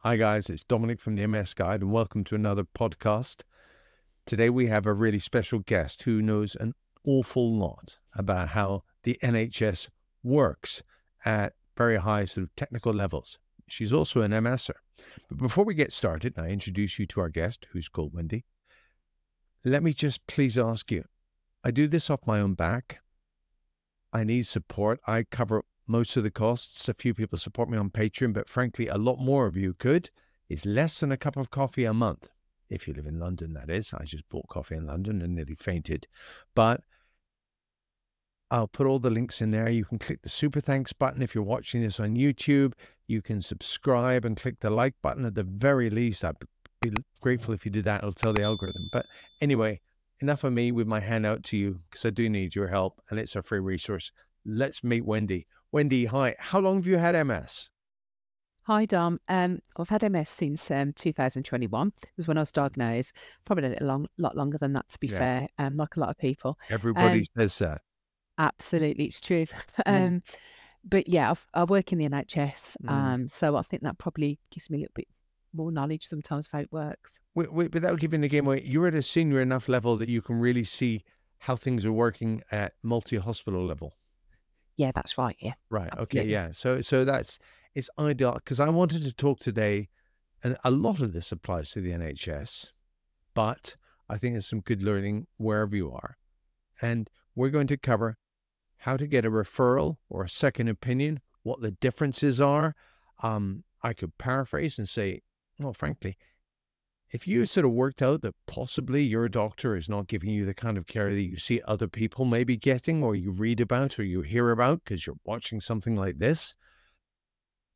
Hi guys, it's Dominic from the MS Guide and welcome to another podcast. Today we have a really special guest who knows an awful lot about how the NHS works at very high sort of technical levels. She's also an MSer. But before we get started, I introduce you to our guest, who's called Wendy. Let me just please ask you, I do this off my own back. I need support. I cover most of the costs. A few people support me on Patreon, but frankly, a lot more of you could. It's less than a cup of coffee a month. If you live in London, that is. I just bought coffee in London and nearly fainted. But I'll put all the links in there. You can click the super thanks button. If you're watching this on YouTube, you can subscribe and click the like button. At the very least, I'd be grateful if you did that. It'll tell the algorithm. But anyway, enough of me with my hand out to you because I do need your help and it's a free resource. Let's meet Wendy. Wendy, hi. How long have you had MS? Hi, Dom. I've had MS since 2021. It was when I was diagnosed. Probably a lot longer than that, to be fair, like a lot of people. Everybody says that. Absolutely, it's true. But yeah, I work in the NHS, so I think that probably gives me a little bit more knowledge sometimes of how it works. Without giving the game away, you're at a senior enough level that you can really see how things are working at multi-hospital level. Yeah, that's right. Yeah. Right. Absolutely. Okay. Yeah. So it's ideal because I wanted to talk today, and a lot of this applies to the NHS, but I think there's some good learning wherever you are. And we're going to cover how to get a referral or a second opinion, what the differences are. I could paraphrase and say, well, frankly, if you sort of worked out that possibly your doctor is not giving you the kind of care that you see other people may be getting, or you read about, or you hear about because you're watching something like this,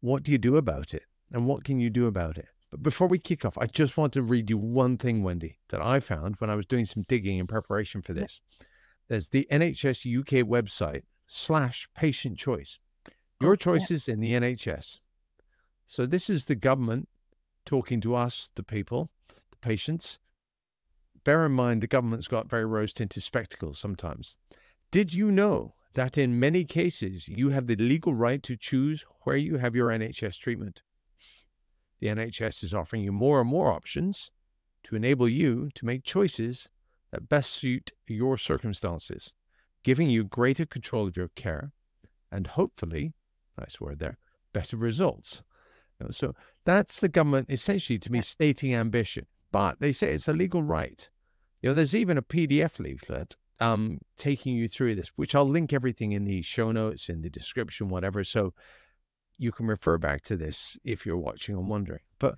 what do you do about it? And what can you do about it? But before we kick off, I just want to read you one thing, Wendy, that I found when I was doing some digging in preparation for this. There's the NHS UK website /patient choice. Your choices in the NHS. So this is the government talking to us, the people, the patients. Bear in mind, the government's got very rose-tinted spectacles sometimes. Did you know that in many cases, you have the legal right to choose where you have your NHS treatment? The NHS is offering you more and more options to enable you to make choices that best suit your circumstances, giving you greater control of your care and hopefully, nice word there, better results. So that's the government essentially, to me, stating ambition, but they say it's a legal right. There's even a PDF leaflet taking you through this, which I'll link everything in the show notes, in the description, whatever. So you can refer back to this if you're watching and wondering. But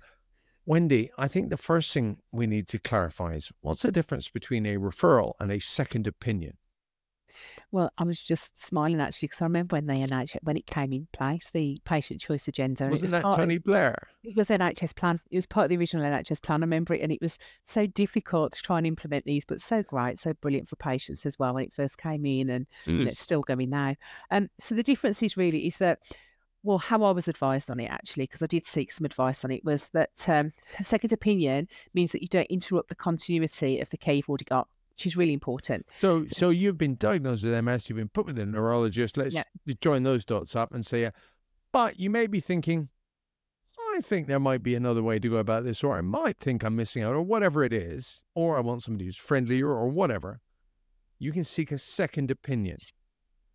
Wendy, I think the first thing we need to clarify is what's the difference between a referral and a second opinion? Well, I was just smiling actually because I remember when they announced it, when it came in place, the patient choice agenda. And Wasn't that Tony Blair? It was NHS plan. It was part of the original NHS plan. I remember it, and it was so difficult to try and implement these, but so great, so brilliant for patients as well when it first came in, and it's still going now. So the difference is that, well, how I was advised on it actually, because I did seek some advice on it, was that a second opinion means that you don't interrupt the continuity of the care you've already got, which is really important. So you've been diagnosed with MS, you've been put with a neurologist. Let's join those dots up and say, but you may be thinking, I think there might be another way to go about this, or I might think I'm missing out, or whatever it is, or I want somebody who's friendlier or whatever. You can seek a second opinion.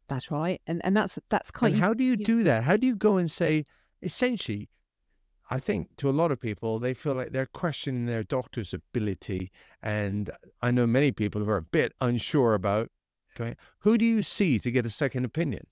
That's right. And that's quite... And how do you do that? How do you go and say, essentially, I think to a lot of people, they feel like they're questioning their doctor's ability. And I know many people who are a bit unsure about going, who do you see to get a second opinion?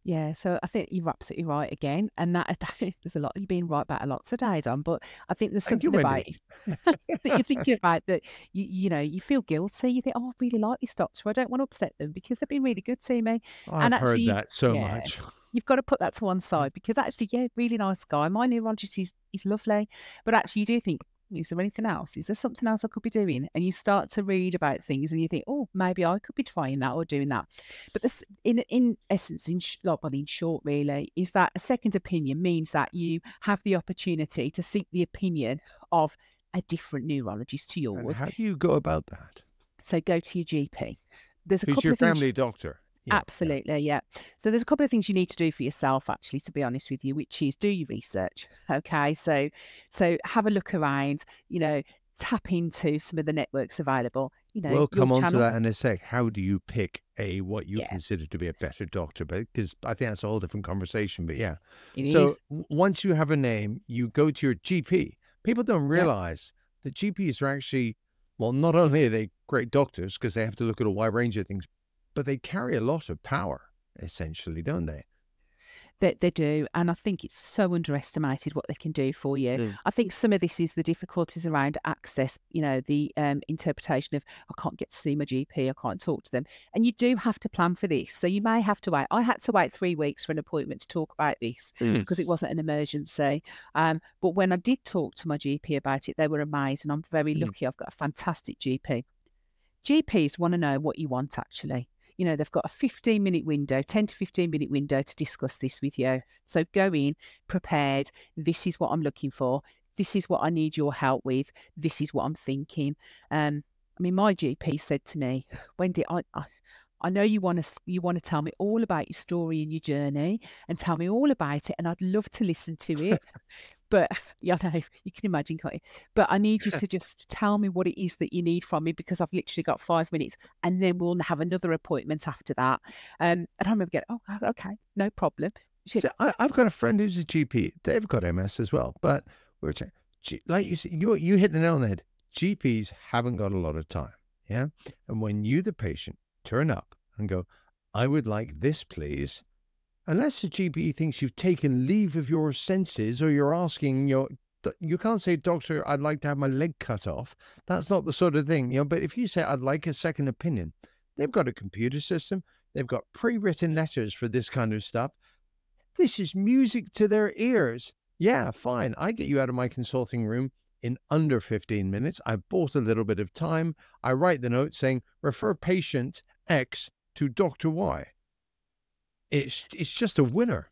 Yeah, so I think you're absolutely right again. And that there's a lot, you've been right about a lot today, Don, but I think there's something about that you're thinking about that, you feel guilty. You think, oh, I really like this doctor. I don't want to upset them because they've been really good to me. I've heard that so much. You've got to put that to one side because actually, really nice guy. My neurologist is lovely. But actually, you do think, is there anything else? Is there something else I could be doing? And you start to read about things and you think, oh, maybe I could be trying that or doing that. But this, in essence, in short, really, is that a second opinion means that you have the opportunity to seek the opinion of a different neurologist to yours. And how do you go about that? So go to your GP. There's a Who's couple your of things. family doctor? Yeah, yeah. Absolutely, yeah. So there's a couple of things you need to do for yourself, actually, to be honest with you, which is do your research. Okay, so have a look around. Tap into some of the networks available. We'll Your come on to channel. that in a sec. How do you pick what you Yeah, consider to be a better doctor? But because I think that's a whole different conversation. But yeah, it so is. once you have a name, you go to your GP. People don't Yeah. realize that GPs are actually, well, not only are they great doctors because they have to look at a wide range of things, but they carry a lot of power, essentially, don't they? They do, and I think it's so underestimated what they can do for you. Mm. I think some of this is the difficulties around access, the interpretation of, "I can't get to see my GP, I can't talk to them." And you do have to plan for this. So you may have to wait. I had to wait 3 weeks for an appointment to talk about this Mm. because it wasn't an emergency. But when I did talk to my GP about it, they were amazed, and I'm very Mm. lucky I've got a fantastic GP. GPs want to know what you want, actually. They've got a 15-minute window, 10 to 15-minute window to discuss this with you. So go in prepared. This is what I'm looking for. This is what I need your help with. This is what I'm thinking. My GP said to me, Wendy, I know you want to tell me all about your story and your journey and tell me all about it, and I'd love to listen to it. But yeah, I know you can imagine, can't you? But I need you to just tell me what it is that you need from me because I've literally got 5 minutes, and then we'll have another appointment after that. And I remember going, "Oh, okay, no problem." She said, So I've got a friend who's a GP. They've got MS as well, but we're saying, like you said, you hit the nail on the head. GPs haven't got a lot of time, yeah. And when you, the patient, turn up and go, "I would like this, please," unless the GP thinks you've taken leave of your senses or you're asking you can't say, "Doctor, I'd like to have my leg cut off." That's not the sort of thing, But if you say, "I'd like a second opinion," they've got a computer system. They've got pre-written letters for this kind of stuff. This is music to their ears. Yeah, fine. I get you out of my consulting room in under 15 minutes. I've bought a little bit of time. I write the note saying, refer patient X to Dr. Y. It's just a winner.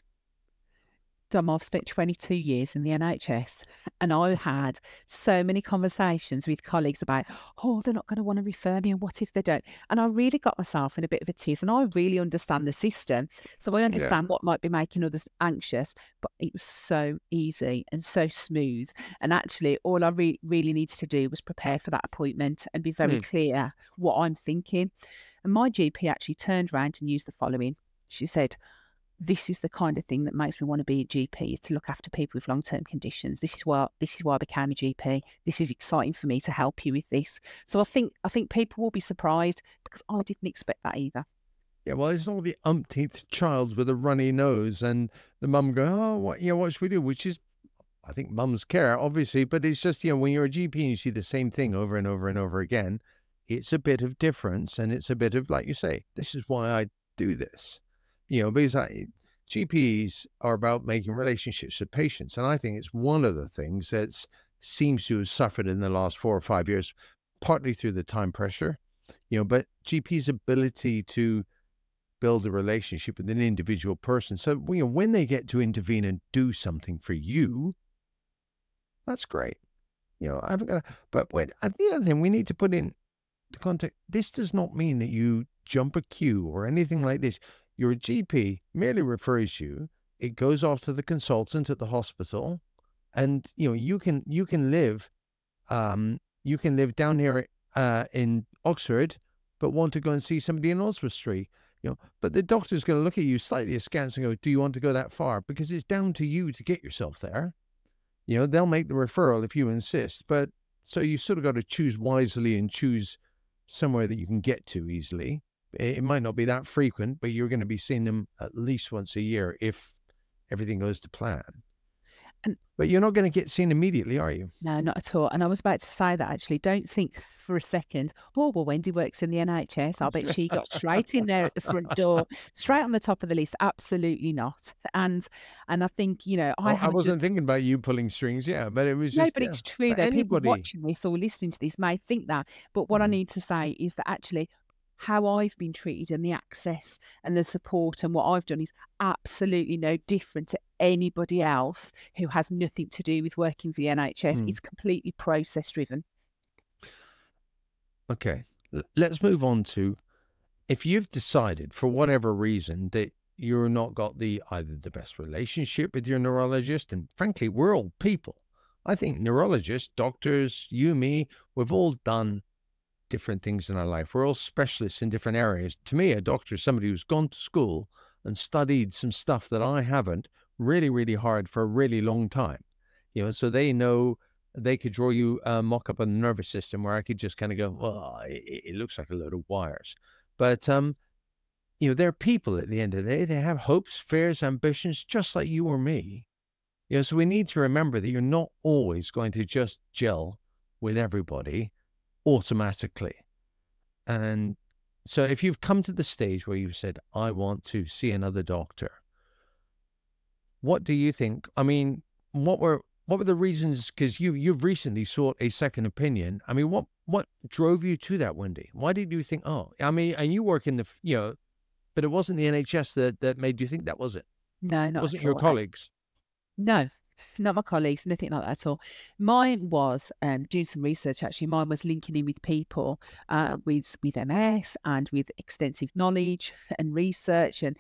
Dom, I've spent 22 years in the NHS, and I had so many conversations with colleagues about, oh, they're not going to want to refer me, and what if they don't? And I really got myself in a bit of a tease, and I really understand the system. So I Yeah. understand what might be making others anxious, but it was so easy and so smooth. And actually, all I really needed to do was prepare for that appointment and be very Mm. clear what I'm thinking. And my GP actually turned around and used the following. She said, this is the kind of thing that makes me want to be a GP, is to look after people with long-term conditions. This is why I became a GP. This is exciting for me to help you with this. So I think people will be surprised because I didn't expect that either. Yeah, well, it's not the umpteenth child with a runny nose and the mum going, oh, what should we do? Which is, I think mums care, obviously, but it's just, when you're a GP and you see the same thing over and over and over again, it's a bit of difference. And it's a bit of, like you say, this is why I do this. Because GPs are about making relationships with patients. And I think it's one of the things that seems to have suffered in the last 4 or 5 years, partly through the time pressure, but GP's ability to build a relationship with an individual person. So, when they get to intervene and do something for you, that's great. I haven't got to, but the other thing we need to put in the context, this does not mean that you jump a queue or anything like this. Your GP merely refers you. It goes off to the consultant at the hospital, and you can live down here in Oxford, but want to go and see somebody in Oswestry. But the doctor's going to look at you slightly askance and go, "Do you want to go that far?" Because it's down to you to get yourself there. They'll make the referral if you insist, but so you sort of got to choose wisely and choose somewhere that you can get to easily. It might not be that frequent, but you're going to be seeing them at least once a year if everything goes to plan. And But you're not going to get seen immediately, are you? no, not at all. And I was about to say that, actually. Don't think for a second, oh, well, Wendy works in the NHS. I'll bet she got straight in there at the front door, straight on the top of the list. Absolutely not. And I think, I Oh, I haven't just, wasn't thinking about you pulling strings, yeah, but it was no, just, but yeah, it's true for though. People anybody. watching this or listening to this may think that. But what I Mm. need to say is that actually how I've been treated and the access and the support and what I've done is absolutely no different to anybody else who has nothing to do with working for the NHS. Mm. It's completely process driven. Okay, let's move on to if you've decided for whatever reason that you're not got either the best relationship with your neurologist, and frankly, we're all people. I think neurologists, doctors, you, me, we've all done different things in our life. We're all specialists in different areas. To me, a doctor is somebody who's gone to school and studied some stuff that I haven't really, really hard for a really long time. So they know they could draw you a mock up on the nervous system where I could just kind of go, well, it looks like a load of wires. But, they're people at the end of the day. They have hopes, fears, ambitions, just like you or me. So we need to remember that you're not always going to just gel with everybody automatically. And so if you've come to the stage where you've said, I want to see another doctor, what do you think? I mean, what were the reasons? Because you've recently sought a second opinion. I mean, what drove you to that, Wendy? Why did you think, oh, I mean, and you work in but it wasn't the NHS that made you think that, was it? No, It not wasn't at your all. colleagues. No, not my colleagues, nothing like that at all. Mine was doing some research. Actually, mine was linking in with people with MS and with extensive knowledge and research, and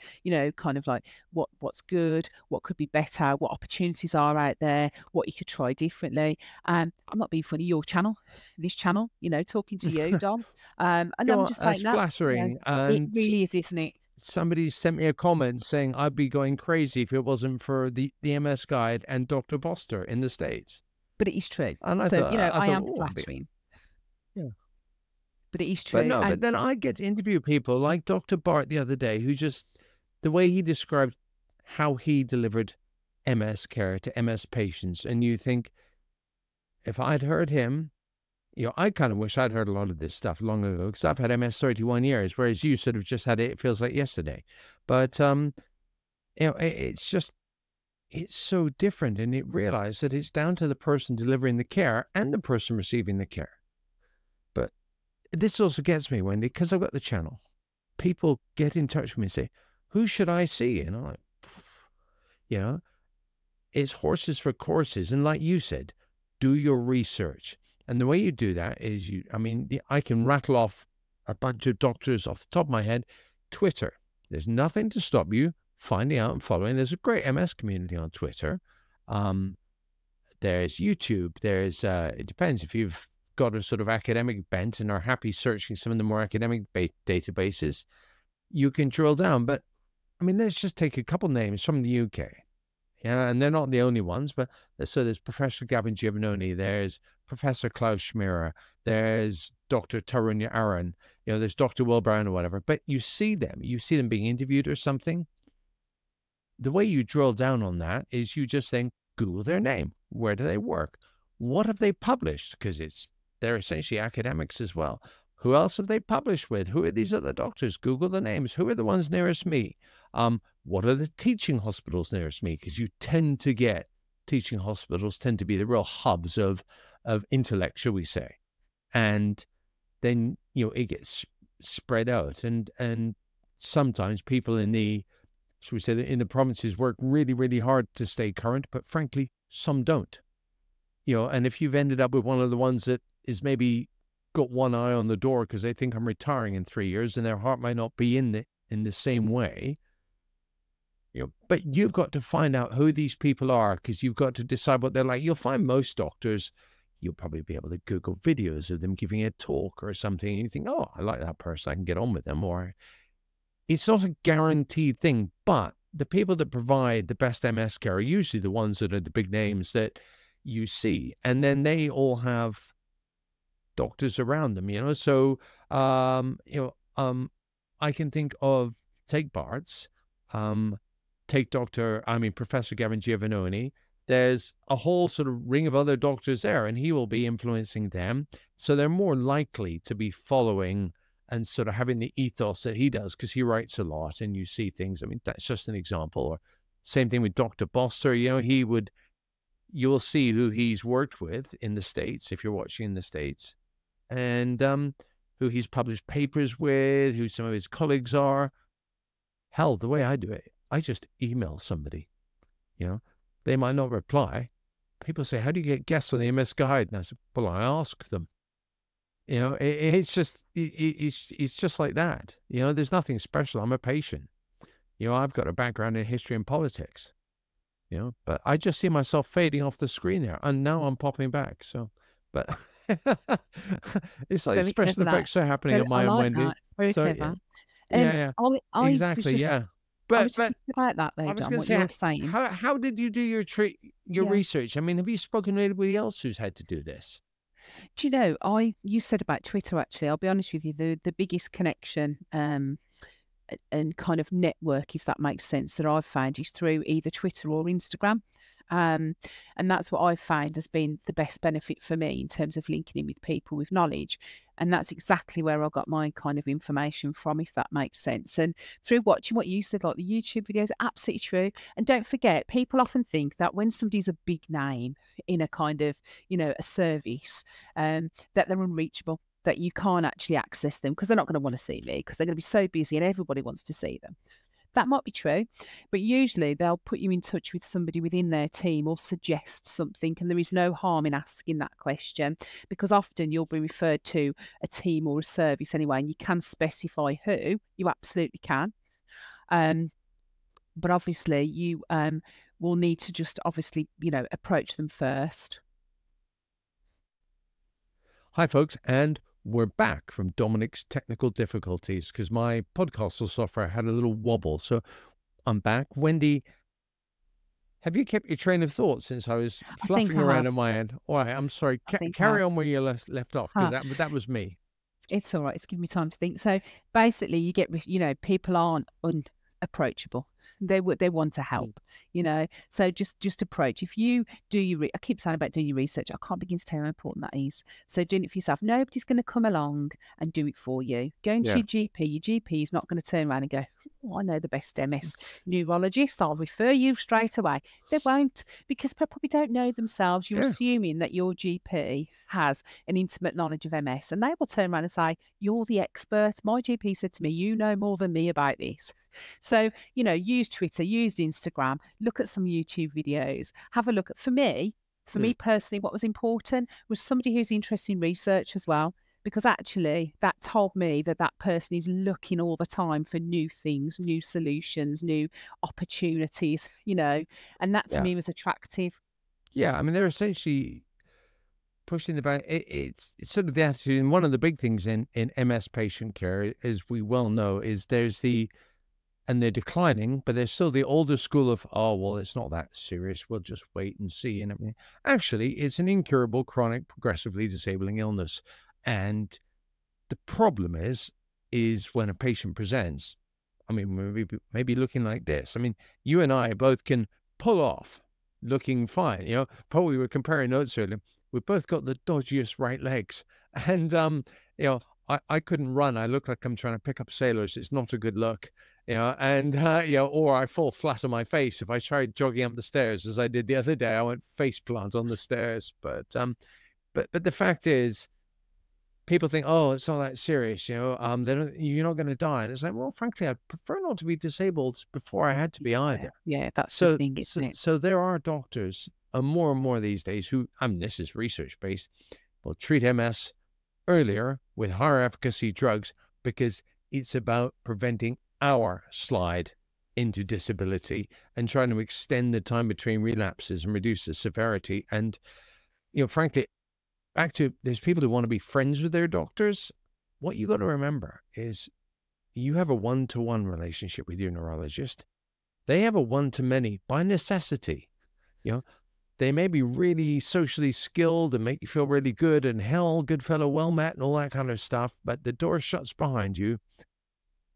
kind of like what's good, what could be better, what opportunities are out there, what you could try differently. I'm not being funny. Your channel, this channel, talking to you, Dom, and I'm just That's saying that. flattering. It And really is, isn't it? somebody sent me a comment saying I'd be going crazy if it wasn't for the MS Guide and Dr. Boster in the States. But it is true. And I So thought, I am oh, flattering, yeah. but it is But true. no, And but then I get to interview people like Dr. Bart the other day, who just, the way he described how he delivered MS care to MS patients. And you think, if I'd heard him, I kind of wish I'd heard a lot of this stuff long ago, because I've had MS 31 years, whereas you sort of just had it feels like yesterday. But, it's just, it's so different. And it realized that it's down to the person delivering the care and the person receiving the care. But this also gets me, Wendy, because I've got the channel. People get in touch with me and say, who should I see? And I'm like, you know, it's horses for courses. And like you said, do your research. And the way you do that is I can rattle off a bunch of doctors off the top of my head. Twitter. There's nothing to stop you finding out and following. There's a great MS community on Twitter. There's YouTube. There's, it depends if you've got a sort of academic bent and are happy searching some of the more academic databases, you can drill down. But I mean, let's just take a couple names from the UK. Yeah, and they're not the only ones, but so there's Professor Gavin Giovannoni, there's Professor Klaus Schmirer, there's Dr. Tarunya Aron, there's Dr. Will Brown or whatever. But you see them being interviewed or something. The way you drill down on that is you just then Google their name. Where do they work? What have they published? Because they're essentially academics as well. Who else have they published with? Who are these other doctors? Google the names. Who are the ones nearest me? What are the teaching hospitals nearest me? Because you tend to get teaching hospitals tend to be the real hubs of intellect, shall we say? And then it gets spread out, and sometimes people in the, shall we say, in the provinces work really, really hard to stay current, but frankly, some don't. And if you've ended up with one of the ones that is maybe got one eye on the door because they think I'm retiring in 3 years and their heart might not be in the same way, but you've got to find out who these people are, because you've got to decide what they're like. You'll find most doctors, you'll probably be able to Google videos of them giving a talk or something, and you think, oh, I like that person, I can get on with them. Or it's not a guaranteed thing, but the people that provide the best MS care are usually the ones that are the big names that you see, and then they all have doctors around them, so I can think of, take Bart's, take Professor Gavin Giovannoni. There's a whole sort of ring of other doctors there, and he will be influencing them, so they're more likely to be following and sort of having the ethos that he does, because he writes a lot and you see things. I mean, that's just an example. Or same thing with Dr. Boster, you'll see who he's worked with in the States, if you're watching in the States, and who he's published papers with, who some of his colleagues are. Hell, the way I do it, I just email somebody. They might not reply. People say, how do you get guests on the MS Guide? And I said, well, I ask them. You know, it's just like that. You know, there's nothing special. I'm a patient. You know, I've got a background in history and politics. You know, but I just see myself fading off the screen there, and now I'm popping back. So, but it's It's like very special clever that. effects are happening Very, at I my own like Wendy. that. Very So yeah, clever. yeah, yeah, I was exactly, just yeah. I was just But thinking about that I though, was Don, going to what say, you're saying. how did you do your Yeah. research? I mean, have you spoken to anybody else who's had to do this? Do you know, you said about Twitter actually, I'll be honest with you, the biggest connection and kind of network, if that makes sense, that I've found is through either Twitter or Instagram. Um, and that's what I've found has been the best benefit for me in terms of linking in with people with knowledge. And that's exactly where I got my kind of information from, if that makes sense. And through watching what you said, like the YouTube videos, absolutely true. And don't forget, people often think that when somebody's a big name in a kind of, a service, that they're unreachable, that you can't actually access them because they're not going to want to see me because they're going to be so busy and everybody wants to see them. That might be true, but usually they'll put you in touch with somebody within their team or suggest something, and there is no harm in asking that question because often you'll be referred to a team or a service anyway, and you can specify who. You absolutely can. Um, but obviously, you will need to just obviously, approach them first. Hi, folks, and we're back from Dominic's technical difficulties because my podcastal software had a little wobble. So I'm back. Wendy, have you kept your train of thought since I was I think fluffing I around have. on my end? All right, I'm sorry. I think I Carry have. on where you left off because Huh. that was me. It's all right. It's giving me time to think. So basically, you get, people aren't unapproachable. They want to Mm. help, So just approach. If you do I keep saying about doing your research. I can't begin to tell you how important that is. So doing it for yourself. Nobody's going to come along and do it for you. Going to Yeah. your GP. Your GP is not going to turn around and go, "Oh, I know the best MS neurologist. I'll refer you straight away." They won't because they probably don't know themselves. You're Yeah. assuming that your GP has an intimate knowledge of MS, and they will turn around and say, "You're the expert. My GP said to me, you know more than me about this." So, use Twitter, use Instagram, look at some YouTube videos, have a look at, for me Mm. personally, what was important was somebody who's interested in research as well. Because actually, that told me that that person is looking all the time for new things, new solutions, new opportunities, and that to Yeah. me was attractive. Yeah. I mean, they're essentially pushing the back. It's sort of the attitude. And one of the big things in MS patient care, as we well know, is and they're declining, but they're still the older school of, oh, well, it's not that serious. We'll just wait and see. And everything. Actually, it's an incurable, chronic, progressively disabling illness. And the problem is when a patient presents, I mean, maybe looking like this. I mean, you and I both can pull off looking fine. Probably we were comparing notes earlier. We've both got the dodgiest right legs. And, I couldn't run. I look like I'm trying to pick up sailors. It's not a good look, and, or I fall flat on my face. If I tried jogging up the stairs as I did the other day, I went face plant on the stairs. But the fact is, people think, oh, it's not that serious, you're not going to die. And it's like, well, frankly, I prefer not to be disabled before I had to be Yeah, either. yeah, that's the So, thing, so, isn't it? so there are doctors, more and more these days who, I mean, this is research based, will treat MS earlier with higher efficacy drugs because it's about preventing our slide into disability and trying to extend the time between relapses and reduce the severity. And, frankly, back to there's people who want to be friends with their doctors. What you got to remember is you have a one-to-one relationship with your neurologist. They have a one-to-many by necessity. You know, they may be really socially skilled and make you feel really good and hell, good fellow, well met, and all that kind of stuff. But the door shuts behind you.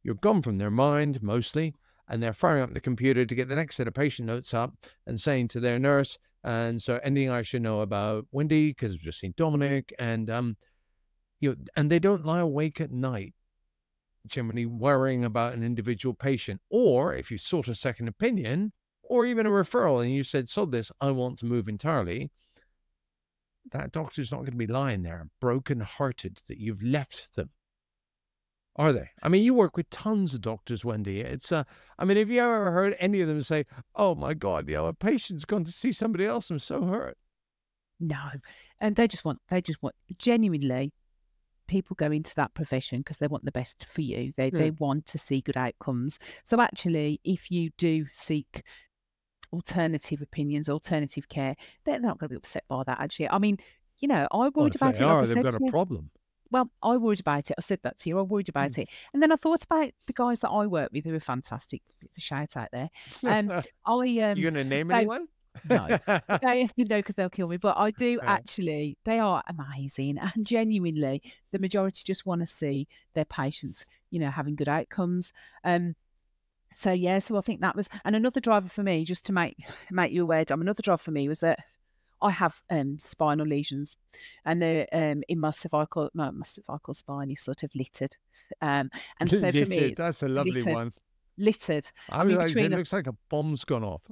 You're gone from their mind mostly, and they're firing up the computer to get the next set of patient notes up and saying to their nurse, and so anything I should know about Wendy, because I've just seen Dominic, and and they don't lie awake at night generally worrying about an individual patient. Or if you sought a second opinion or even a referral and you said, so this, I want to move entirely, that doctor's not going to be lying there broken hearted that you've left them. Are they? I mean, you work with tons of doctors, Wendy. I mean, have you ever heard any of them say, oh my God, a patient's gone to see somebody else, I'm so hurt? No, and they just want genuinely. people go into that profession because they want the best for you. Yeah. They want to see good outcomes. So actually, if you do seek alternative opinions, alternative care, they're not going to be upset by that. Actually, I mean, I Well, worried if about they it. Like I are, they've said got to a you. problem. Well, I worried about it. I said that to you. I worried about it, and then I thought about the guys that I work with who are fantastic. Bit of a shout out there. You gonna name They anyone? no, they because they'll kill me. But I do Uh, actually. They are amazing, and genuinely, the majority just want to see their patients, having good outcomes. So yeah, so I think that was, and another driver for me, just to make you aware, Dom. Another driver for me was that I have spinal lesions, and they're in my cervical spine is sort of littered, and so for me it's That's a lovely littered, one. littered. I I was mean, like, it between us, looks like a bomb's gone off.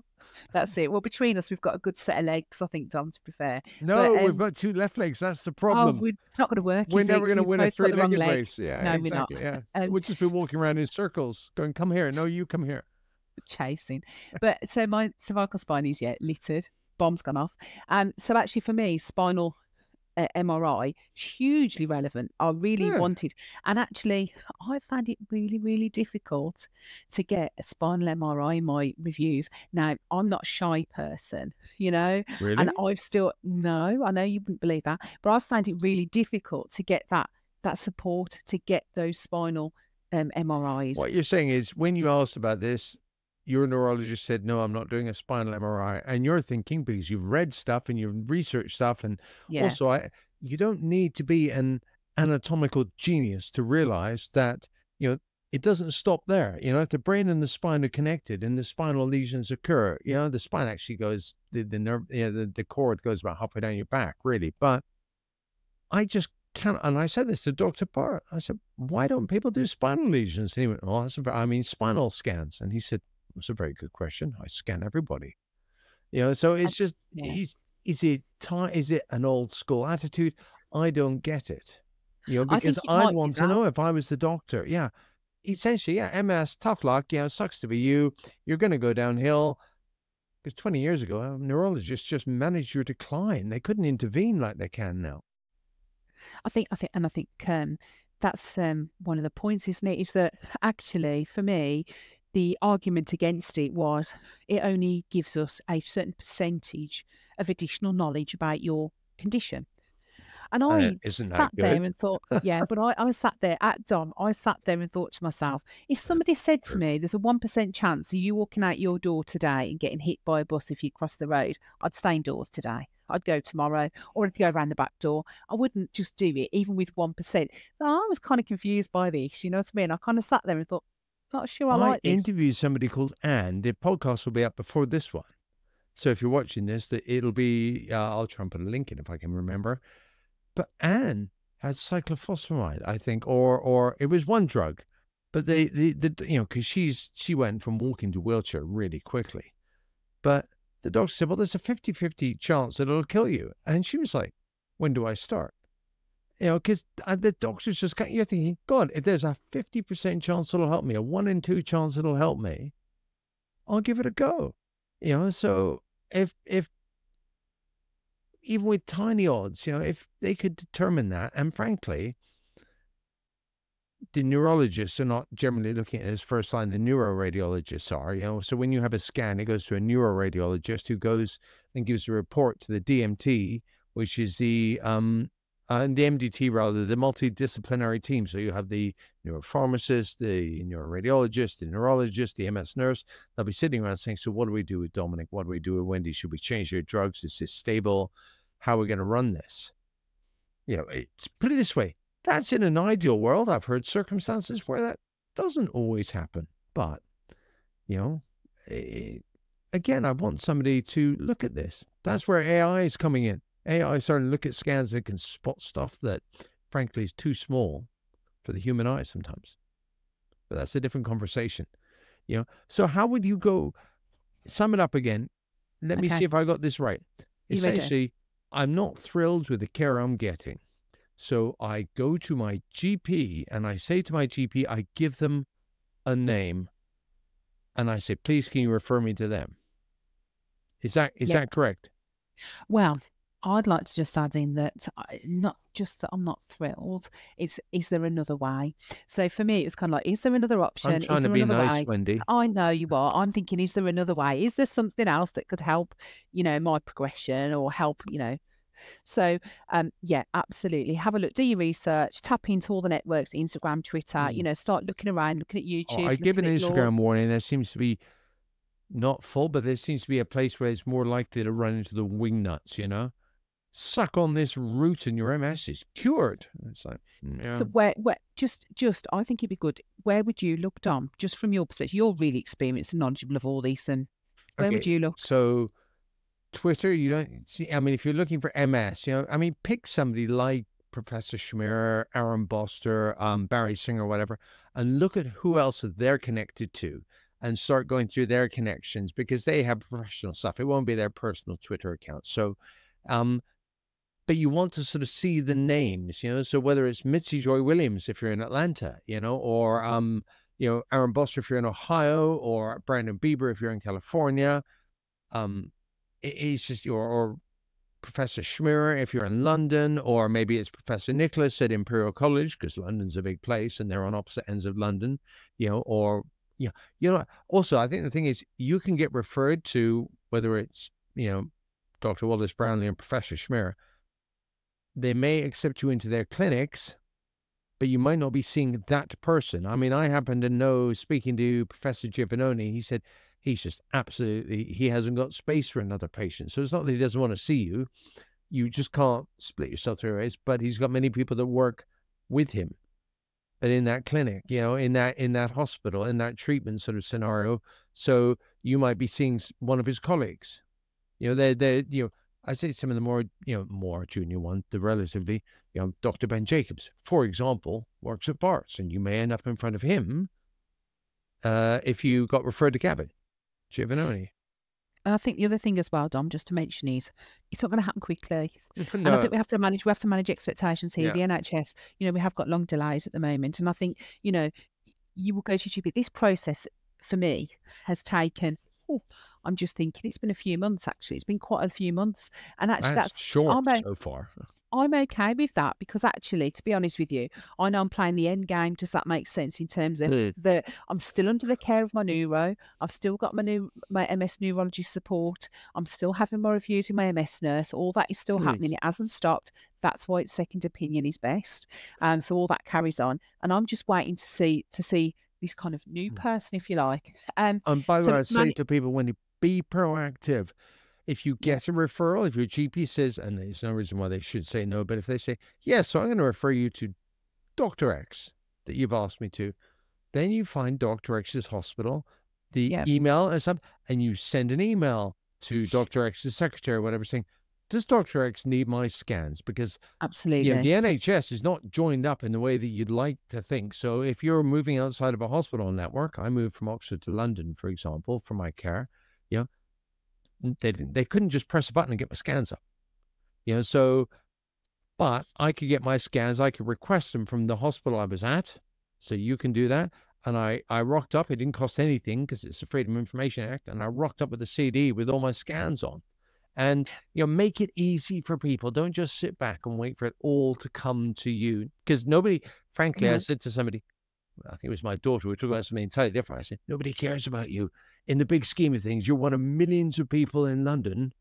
that's it. Well, between us, we've got a good set of legs, I think, Dom, to be fair. But No, we've got 2 left legs. That's the problem. it's not going to work, We're is it? never 'Cause going to we've win a both got the wrong three-legged leg. race. Yeah, No, we're not. exactly. Yeah, Um, we'll just be walking around in circles, going, "Come here." No, you come here. chasing. But so my cervical spine is littered. Bomb's gone off. So actually, for me, spinal MRI, hugely relevant. I really Yeah, wanted, and actually, I found it really, really difficult to get a spinal MRI in my reviews. Now, I'm not a shy person, and really. I've still, no, I know you wouldn't believe that, but I found it really difficult to get that support to get those spinal MRIs. What you're saying is, when you asked about this, your neurologist said, "No, I'm not doing a spinal MRI," and you're thinking because you've read stuff and you've researched stuff, and Yeah, also, you don't need to be an anatomical genius to realize that it doesn't stop there. If the brain and the spine are connected and the spinal lesions occur, the spine actually goes the nerve, the cord goes about halfway down your back, really. But I just can't. And I said this to Dr. Barr. I said, "Why don't people do spinal lesions?" And he went, "Oh, spinal scans." And he said, "That's a very good question. I scan everybody." So I, it's just, yeah. is it an old school attitude? I don't get it. I Because think it I'd might be want to that. know if I was the doctor. Yeah. Essentially, yeah, MS, tough luck. Sucks to be you. You're going to go downhill. Because 20 years ago, neurologists just managed your decline. They couldn't intervene like they can now. I think that's one of the points, isn't it? Is that actually for me, the argument against it was it only gives us a certain percentage of additional knowledge about your condition. And I Isn't that sat there good? and thought, yeah, but I sat there at Dom, I sat there and thought to myself, if somebody said to me, there's a 1% chance of you walking out your door today and getting hit by a bus if you cross the road, I'd stay indoors today. I'd go tomorrow, or I'd go around the back door. I wouldn't just do it, even with 1%. So I was kind of confused by this, you know what I mean? I kind of sat there and thought, not sure I I like this. interviewed somebody called Anne. The podcast will be up before this one. So if you're watching this, it'll be, I'll try and put a link in if I can remember. But Anne had cyclophosphamide, I think, or it was one drug. But because she went from walking to wheelchair really quickly. But the doctor said, well, there's a 50-50 chance that it'll kill you. And she was like, when do I start? Because the doctors you're thinking, God, if there's a 50% chance it'll help me, a 1 in 2 chance it'll help me, I'll give it a go. So if even with tiny odds, if they could determine that, and frankly, the neurologists are not generally looking at it as first line, the neuroradiologists are, so when you have a scan, it goes to a neuroradiologist who goes and gives a report to the DMT, which is the MDT rather, the multidisciplinary team. So you have the neuropharmacist, the neuroradiologist, the neurologist, the MS nurse. They'll be sitting around saying, so what do we do with Dominic? What do we do with Wendy? Should we change their drugs? Is this stable? How are we going to run this? Put it this way. That's in an ideal world. I've heard circumstances where that doesn't always happen. But, again, I want somebody to look at this. That's where AI is coming in. AI is starting to look at scans and can spot stuff that, frankly, is too small for the human eye sometimes. But that's a different conversation. So how would you go? Sum it up again. Let me see Okay, if I got this right. you ready? Essentially, I'm not thrilled with the care I'm getting. So I go to my GP and I say to my GP, I give them a name and I say, please, can you refer me to them? Is Yeah. that correct? Well, I'd like to just add in that not just that I'm not thrilled, it's is there another way? So for me, it was kind of like, is there another I'm option? Is trying to there be another nice, way? Wendy. I know you are. I'm thinking, is there another way? Is there something else that could help, my progression or help. So, yeah, absolutely. Have a look, do your research, tap into all the networks, Instagram, Twitter, Mm. start looking around, looking at Oh, YouTube, I give an looking at your. Instagram warning. There seems to be not full, but there seems to be a place where it's more likely to run into the wing nuts, Suck on this root and your MS is cured. It's like, So yeah. where just I think it'd be good. Where would you look, Dom? Just from your perspective, you're really experienced and knowledgeable of all this, and where would Okay. you look? So Twitter, you don't see, I mean, if you're looking for MS, I mean, pick somebody like Professor Schmier, Aaron Boster, Barry Singer, whatever, and look at who else they're connected to and start going through their connections because they have professional stuff. It won't be their personal Twitter account. So, um, but you want to sort of see the names, so whether it's Mitzi Joy Williams if you're in Atlanta, or Aaron Boster if you're in Ohio, or Brandon Bieber if you're in California. It's just or Professor Schmier if you're in London, or maybe it's Professor Nicholas at Imperial College because London's a big place and they're on opposite ends of London, or also I think the thing is you can get referred to whether it's Dr. Wallace Brownlee and Professor Schmier. They may accept you into their clinics, but you might not be seeing that person. I mean, I happen to know, speaking to Professor Giovannoni, he said he's just he hasn't got space for another patient. So it's not that he doesn't want to see you. You just can't split yourself through ways, but he's got many people that work with him. But in that clinic, in that hospital, in that treatment sort of scenario, so you might be seeing one of his colleagues. I say some of the more junior ones, the relatively, Dr. Ben Jacobs, for example, works at Barts, and you may end up in front of him if you got referred to Gavin Giovannoni. And I think the other thing as well, Dom, just to mention is it's not going to happen quickly. And I No, think we have to manage expectations here. yeah. The NHS, we have got long delays at the moment. And I think, you will go to GP. This process for me has taken, I'm just thinking it's been a few months actually. It's been quite a few months. And actually That's short so far. I'm okay with that because actually, to be honest with you, I know I'm playing the end game. Does that make sense in terms of I'm still under the care of my neuro. I've still got my MS neurologist support. I'm still having my reviews with my MS nurse. All that is still happening. It hasn't stopped. That's why it's second opinion is best. So all that carries on, and I'm just waiting to see this kind of new person, if you like. And by the way, I it's say to people, when you be proactive, if you Yeah. get a referral, if your GP says, and there's no reason why they should say no, but if they say, yes, so I'm going to refer you to Dr. X that you've asked me to, then you find Dr. X's hospital, the Yeah. email and stuff, and you send an email to Dr. X's secretary or whatever saying, does Dr. X need my scans? Because Absolutely. the NHS is not joined up in the way that you'd like to think. So if you're moving outside of a hospital network, I moved from Oxford to London, for example, for my care, they couldn't just press a button and get my scans up. So, but I could get my scans, I could request them from the hospital I was at. So you can do that. And I rocked up, it didn't cost anything because it's the Freedom of Information Act. And I rocked up with a CD with all my scans on. And, make it easy for people. Don't just sit back and wait for it all to come to you. Because nobody, frankly, I said to somebody, I think it was my daughter, we were talking about something entirely different. I said, nobody cares about you. In the big scheme of things, you're one of millions of people in London.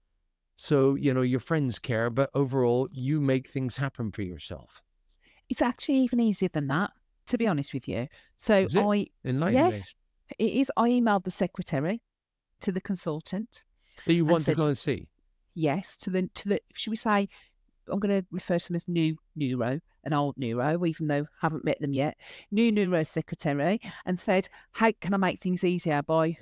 So, your friends care, but overall, you make things happen for yourself. It's actually even easier than that, to be honest with you. So Is it? Enlighten me. yes, it is. I emailed the secretary to the consultant. That you want to said, go and see? Yes, to the, should we say, I'm going to refer to them as new neuro, an old neuro, even though I haven't met them yet, new neuro secretary, and said, how can I make things easier by,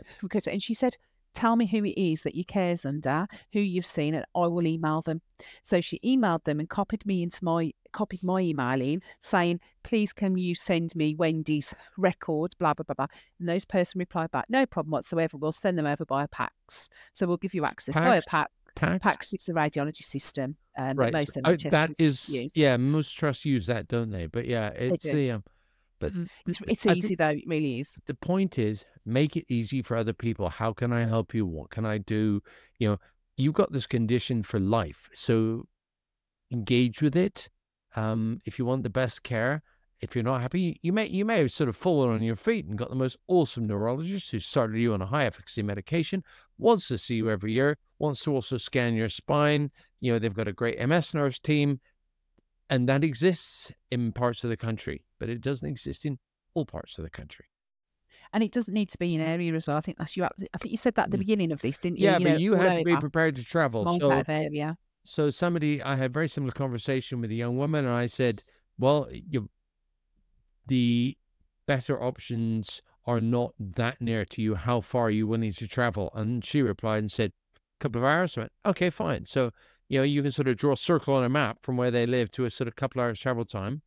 and she said, tell me who it is that your care's under, who you've seen, and I will email them. So she emailed them and copied my email in saying, please can you send me Wendy's record, blah, blah, blah, blah. And those person replied back, no problem whatsoever. We'll send them over via PACS. So we'll give you access via PACS. PACS is the radiology system that most NHS that is use. Yeah, most trusts use that, don't they? But yeah, it's but it's easy though, it really is. The point is, make it easy for other people. How can I help you? What can I do? You've got this condition for life. So engage with it. If you want the best care, if you're not happy, you may have sort of fallen on your feet and got the most awesome neurologist who started you on a high efficacy medication, wants to see you every year, wants to also scan your spine. They've got a great MS nurse team, and that exists in parts of the country, but it doesn't exist in all parts of the country. And it doesn't need to be an area as well. I think that's you. I think you said that at the beginning of this, didn't you? Yeah, but you all had to be over. prepared to travel. Mine's out of area. So I had a very similar conversation with a young woman, and I said, well, the better options are not that near to you. How far are you willing to travel? And she replied and said, a couple of hours. I went, okay, fine. So, you can sort of draw a circle on a map from where they live to a sort of couple hours travel time.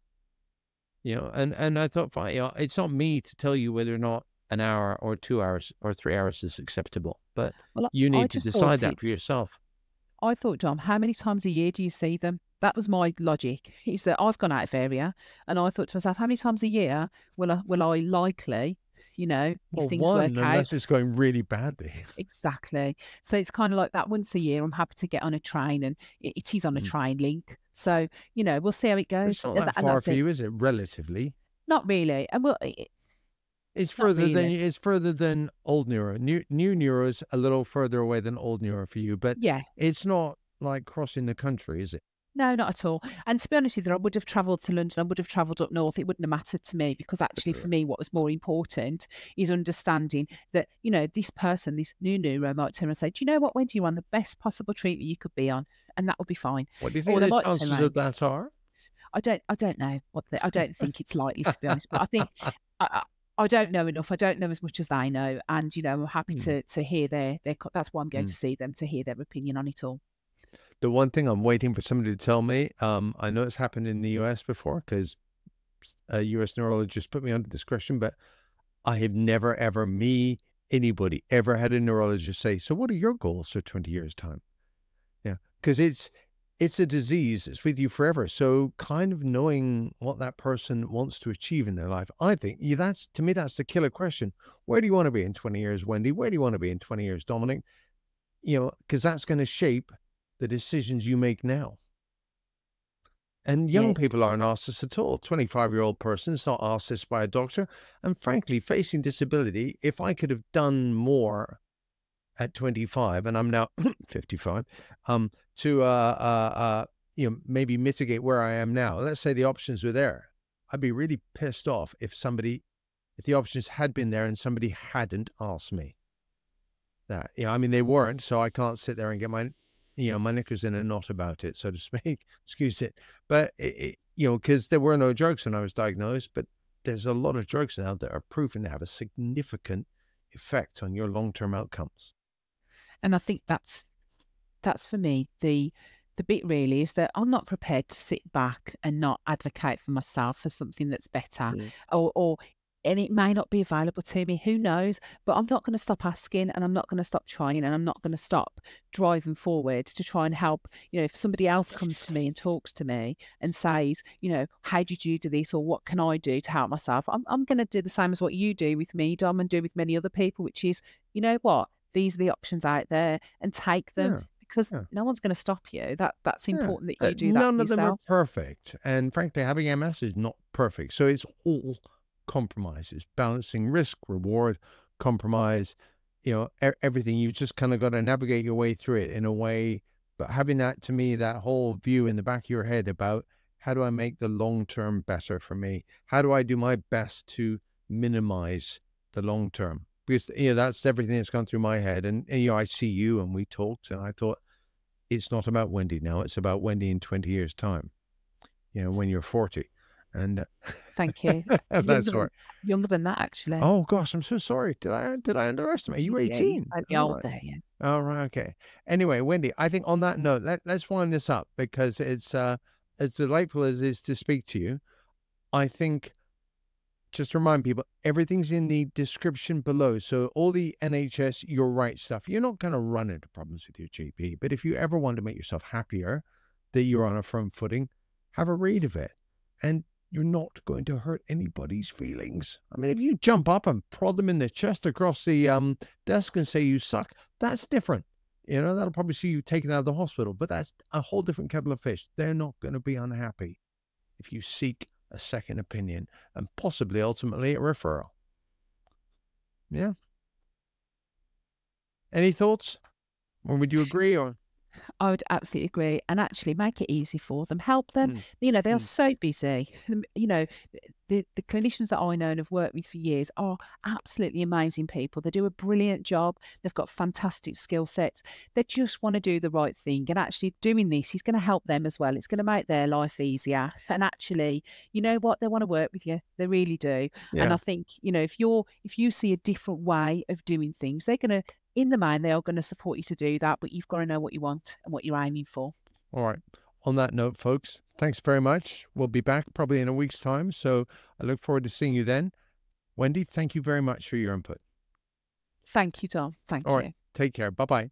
And I thought, fine, it's not me to tell you whether or not an hour or 2 hours or 3 hours is acceptable, but you need to decide that for yourself. I thought, John, how many times a year do you see them? That was my logic. Is that I've gone out of area, and I thought to myself, how many times a year will I likely, if things one, work out, unless it's going really badly. Exactly. So it's kind of like that once a year. I'm happy to get on a train, and it is on a train link. So we'll see how it goes. It's not that far for you, is it? Relatively. Not really, and it's further than old neuro. New neuro is a little further away than old neuro for you, but yeah, it's not like crossing the country, is it? No, not at all. And to be honest with you, I would have travelled to London. I would have travelled up north. It wouldn't have mattered to me, because actually for me, what was more important is understanding that, this person, this new neuro might turn and say, do you know what, Wendy, you're on the best possible treatment you could be on, and that would be fine. What do you think the chances of that are? I don't know I don't think it's likely, to be honest, but I think I don't know enough. I don't know as much as they know, and I'm happy to hear their. That's why I'm going to see them, to hear their opinion on it all. The one thing I'm waiting for somebody to tell me, I know it's happened in the US before, because a US neurologist put me under discretion, but I have never, ever, anybody ever had a neurologist say, so what are your goals for 20 years time? Yeah. Because it's a disease. It's with you forever. So kind of knowing what that person wants to achieve in their life, I think to me, that's the killer question. Where do you want to be in 20 years, Wendy? Where do you want to be in 20 years, Dominic? Because that's going to shape the decisions you make now. And young people aren't asked this at all. 25-year-old person is not asked this by a doctor. And frankly, facing disability, if I could have done more at 25, and I'm now 55, to maybe mitigate where I am now. Let's say the options were there. I'd be really pissed off if the options had been there and somebody hadn't asked me that. They weren't, so I can't sit there and get my knickers in a knot about it, so to speak. Excuse it. But, because there were no drugs when I was diagnosed, but there's a lot of drugs now that are proven to have a significant effect on your long-term outcomes. And I think that's for me, the bit really is that I'm not prepared to sit back and not advocate for myself for something that's better, and it may not be available to me, who knows, but I'm not going to stop asking, and I'm not going to stop trying, and I'm not going to stop driving forward to try and help. If somebody else comes to me and talks to me and says, how did you do this, or what can I do to help myself? I'm going to do the same as what you do with me, Dom, and do with many other people, which is, what? These are the options out there, and take them, because no one's going to stop you. That's important that you do that. None of them are perfect. And frankly, having MS is not perfect. So it's all compromises, balancing risk, reward, compromise, everything. You just kind of got to navigate your way through it in a way. But having that, to me, that whole view in the back of your head about how do I make the long term better for me? How do I do my best to minimize the long term? Because that's everything that's gone through my head. And I see you, and we talked, and I thought, it's not about Wendy now. It's about Wendy in 20 years' time. When you're 40. And thank you. That's right. Younger than that, actually. Oh gosh, I'm so sorry. Did I underestimate? You 18? I'd be old there, yeah. All right, okay. Anyway, Wendy, I think on that note, let's wind this up, because it's as delightful as it is to speak to you. I think, just to remind people, everything's in the description below. So all the NHS You're Right stuff, you're not going to run into problems with your GP. But if you ever want to make yourself happier, that you're on a firm footing, have a read of it. And you're not going to hurt anybody's feelings. If you jump up and prod them in the chest across the desk and say you suck, that's different. That'll probably see you taken out of the hospital, but that's a whole different kettle of fish. They're not going to be unhappy if you seek a second opinion and possibly ultimately a referral. Yeah. Any thoughts? Or would you agree? Or I would absolutely agree, and actually make it easy for them, help them. mm, They are mm, so busy. The clinicians that I know and have worked with for years are absolutely amazing people. They do a brilliant job. They've got fantastic skill sets. They just want to do the right thing, and actually doing this is going to help them as well. It's going to make their life easier. And actually, you know what? They want to work with you. They really do. And I yeah. think, if you see a different way of doing things, they're going to in the main, they are going to support you to do that, but you've got to know what you want and what you're aiming for. All right. On that note, folks, thanks very much. We'll be back probably in a week's time. So I look forward to seeing you then. Wendy, thank you very much for your input. Thank you, Tom. All Thank right. you. Take care. Bye bye.